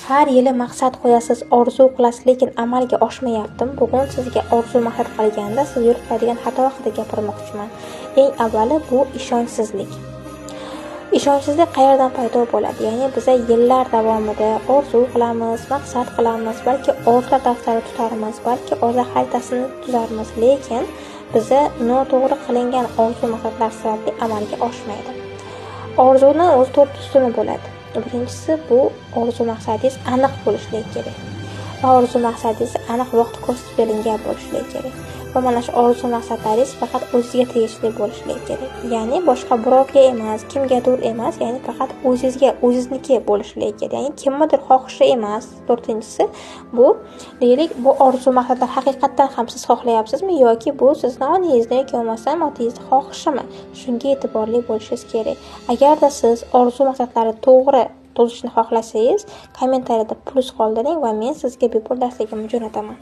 Har yili maqsad qo'yasiz, orzu qilasiz, lekin amalga oshmayaptimi? Bugun sizga orzu maqsad qilganda siz yo'l qo'yadigan xato haqida gapirmoqchiman. Eng avvali bu ishonchsizlik. Ishonchsizlik qayerdan paydo bo'ladi? Ya'ni biz yillar davomida orzu qilamiz, maqsad qilamiz, balki orzular daftari tutamiz, balki orzu xaritasini tuzarmiz, lekin biza noto'g'ri qilingan orzu maqsadlar sababli amalga oshmaydi. Orzuni o'z to'rt ustuni bo'ladi. Birinchisi bu orzu maqsadingiz aniq bo'lishi kerak. Va orzu maqsadingiz aniq vaqt ko'rsatib berilgan bo'lishi kerak. Va mana shu orzu maqsadlaringiz faqat o'zingizga tegishli bo'lishi kerak. Ya'ni boshqa birovga emas, kimgadir emas, ya'ni faqat o'zingizga, o'zingizniki bo'lishi kerak. Ya'ni kimnidir xohishi emas. To'rtinchisi bu deylik, bu orzu maqsadlar haqiqatan ham siz xohlayapsizmi yoki bu sizning onangizning yoki bo'lmasam otangizni xohishimi? Shunga e'tiborli bo'lishingiz kerak. Agarda siz orzu maqsadlari to'g'ri tuzishni xohlasangiz, kommentariyada plus qoldiring va men sizga bepul darsligimni jo'nataman.